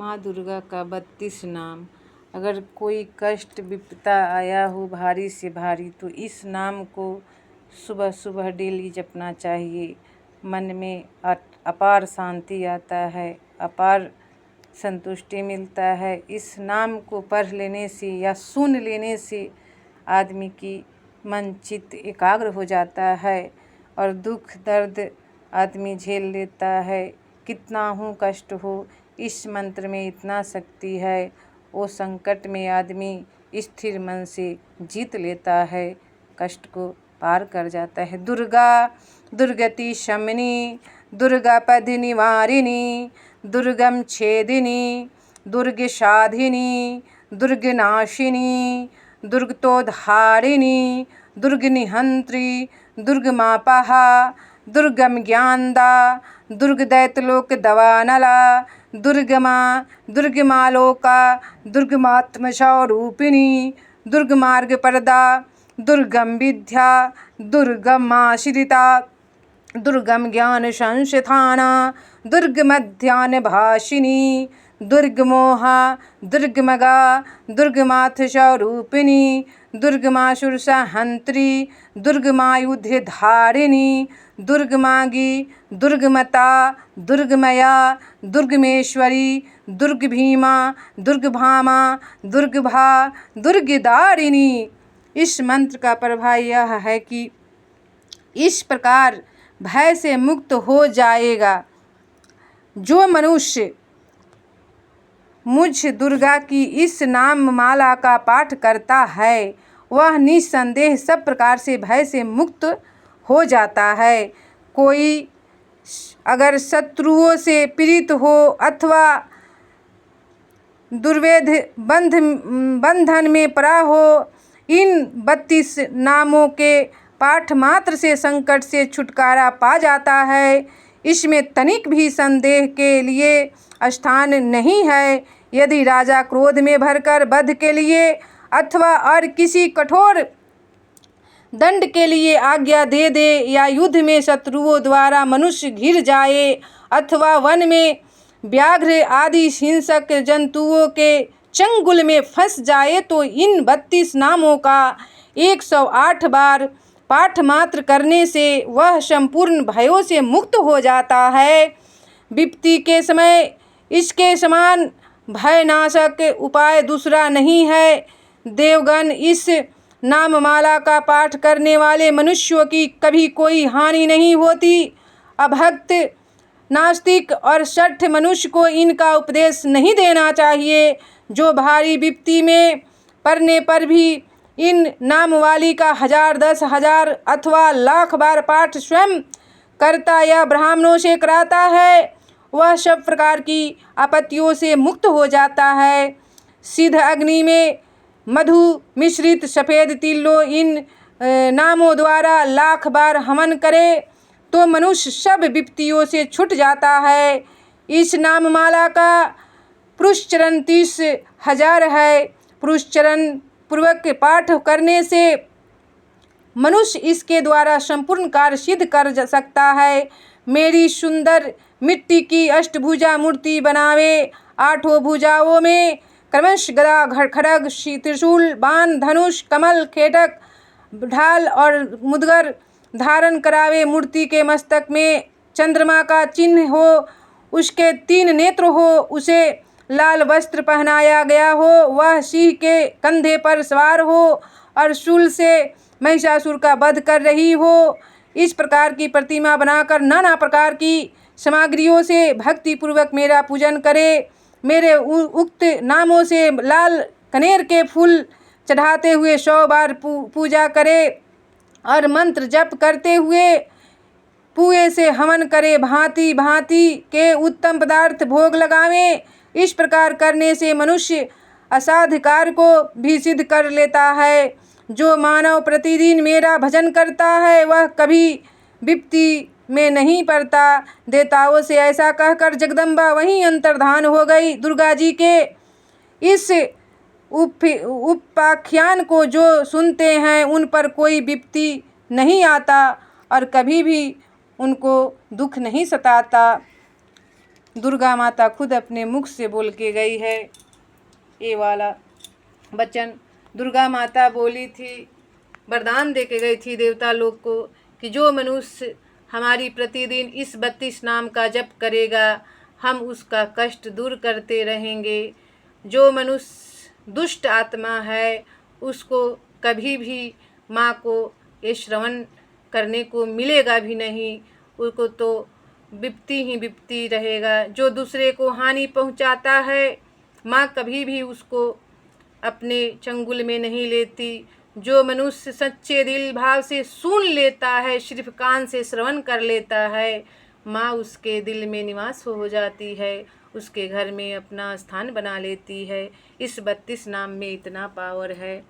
माँ दुर्गा का 32 नाम। अगर कोई कष्ट विपदा आया हो भारी से भारी तो इस नाम को सुबह सुबह डेली जपना चाहिए। मन में अपार शांति आता है, अपार संतुष्टि मिलता है। इस नाम को पढ़ लेने से या सुन लेने से आदमी की मन चित्त एकाग्र हो जाता है और दुख दर्द आदमी झेल लेता है। कितना हो कष्ट हो, इस मंत्र में इतना शक्ति है। वो संकट में आदमी स्थिर मन से जीत लेता है, कष्ट को पार कर जाता है। दुर्गा दुर्गति शमनी, दुर्गापद निवारिणी, दुर्गम छेदिनी, दुर्ग साधिनी, दुर्ग नाशिनी, दुर्गतोद्धारिणी, दुर्ग निहंत्री, दुर्ग मापहा, दुर्गम ज्ञानदा, दुर्ग दैत्यलोक दवानला, दुर्गमालोका, दुर्गमात्मस्वरूपिणी, दुर्ग मार्ग परदा, दुर्गम विद्या, दुर्गमाश्रिता, दुर्गम ज्ञान संस्थाना, दुर्ग मध्यान भाषिनी, दुर्गमोहा, दुर्गमगा, दुर्गमाथ स्वरूपिणी, दुर्गमासुर सहंत्री, दुर्गमायुध धारिणी, दुर्गमागी, दुर्गमता, दुर्गमया, दुर्गमेश्वरी, दुर्ग भीमा, दुर्गभामा, दुर्गभा, दुर्गदारिणी। इस मंत्र का प्रभाव यह है कि इस प्रकार भय से मुक्त हो जाएगा। जो मनुष्य मुझ दुर्गा की इस नाम माला का पाठ करता है वह निस्संदेह सब प्रकार से भय से मुक्त हो जाता है। कोई अगर शत्रुओं से पीड़ित हो अथवा दुर्वेद बंधन में पड़ा हो, इन 32 नामों के पाठ मात्र से संकट से छुटकारा पा जाता है। इसमें तनिक भी संदेह के लिए स्थान नहीं है। यदि राजा क्रोध में भरकर वध के लिए अथवा और किसी कठोर दंड के लिए आज्ञा दे दे या युद्ध में शत्रुओं द्वारा मनुष्य घिर जाए अथवा वन में व्याघ्र आदि हिंसक जंतुओं के चंगुल में फंस जाए तो इन 32 नामों का 108 बार पाठ मात्र करने से वह संपूर्ण भयों से मुक्त हो जाता है। विपत्ति के समय इसके समान भयनाशक उपाय दूसरा नहीं है। देवगण, इस नाममाला का पाठ करने वाले मनुष्यों की कभी कोई हानि नहीं होती। अभक्त, नास्तिक और शठ मनुष्य को इनका उपदेश नहीं देना चाहिए। जो भारी विपत्ति में पड़ने पर भी इन नाम वाली का 1000, 10,000 अथवा लाख बार पाठ स्वयं करता या ब्राह्मणों से कराता है वह सब प्रकार की आपत्तियों से मुक्त हो जाता है। सिद्ध अग्नि में मधु मिश्रित सफ़ेद तिल्लो इन नामों द्वारा लाख बार हवन करे तो मनुष्य सब विपत्तियों से छूट जाता है। इस नाममाला का पुरुषचरण 30,000 है। पुरुषचरण पूर्वक पाठ करने से मनुष्य इसके द्वारा संपूर्ण कार्य सिद्ध कर सकता है। मेरी सुंदर मिट्टी की अष्टभुजा मूर्ति बनावे। 8 भुजाओं में क्रमश गदा, खड्ग, त्रिशूल, बाण, धनुष, कमल, खेटक, ढाल और मुदगर धारण करावे। मूर्ति के मस्तक में चंद्रमा का चिन्ह हो, उसके 3 नेत्र हो, उसे लाल वस्त्र पहनाया गया हो, वह सिंह के कंधे पर सवार हो और शूल से महिषासुर का वध कर रही हो। इस प्रकार की प्रतिमा बनाकर नाना प्रकार की सामग्रियों से भक्ति पूर्वक मेरा पूजन करे। मेरे उक्त नामों से लाल कनेर के फूल चढ़ाते हुए 100 बार पूजा करे और मंत्र जप करते हुए पुए से हवन करे। भांति भांति के उत्तम पदार्थ भोग लगावे। इस प्रकार करने से मनुष्य असाध्य कार्य को भी सिद्ध कर लेता है। जो मानव प्रतिदिन मेरा भजन करता है वह कभी विपत्ति में नहीं पड़ता। देवताओं से ऐसा कहकर जगदम्बा वहीं अंतर्धान हो गई। दुर्गा जी के इस उपाख्यान को जो सुनते हैं उन पर कोई विपत्ति नहीं आता और कभी भी उनको दुख नहीं सताता। दुर्गा माता खुद अपने मुख से बोल के गई है। ये वाला वचन दुर्गा माता बोली थी, वरदान दे के गई थी देवता लोग को कि जो मनुष्य हमारी प्रतिदिन इस 32 नाम का जप करेगा हम उसका कष्ट दूर करते रहेंगे। जो मनुष्य दुष्ट आत्मा है उसको कभी भी माँ को ये श्रवण करने को मिलेगा भी नहीं, उसको तो विपत्ति ही विपत्ति रहेगा। जो दूसरे को हानि पहुँचाता है माँ कभी भी उसको अपने चंगुल में नहीं लेती। जो मनुष्य सच्चे दिल भाव से सुन लेता है, सिर्फ कान से श्रवण कर लेता है, माँ उसके दिल में निवास हो जाती है, उसके घर में अपना स्थान बना लेती है। इस 32 नाम में इतना पावर है।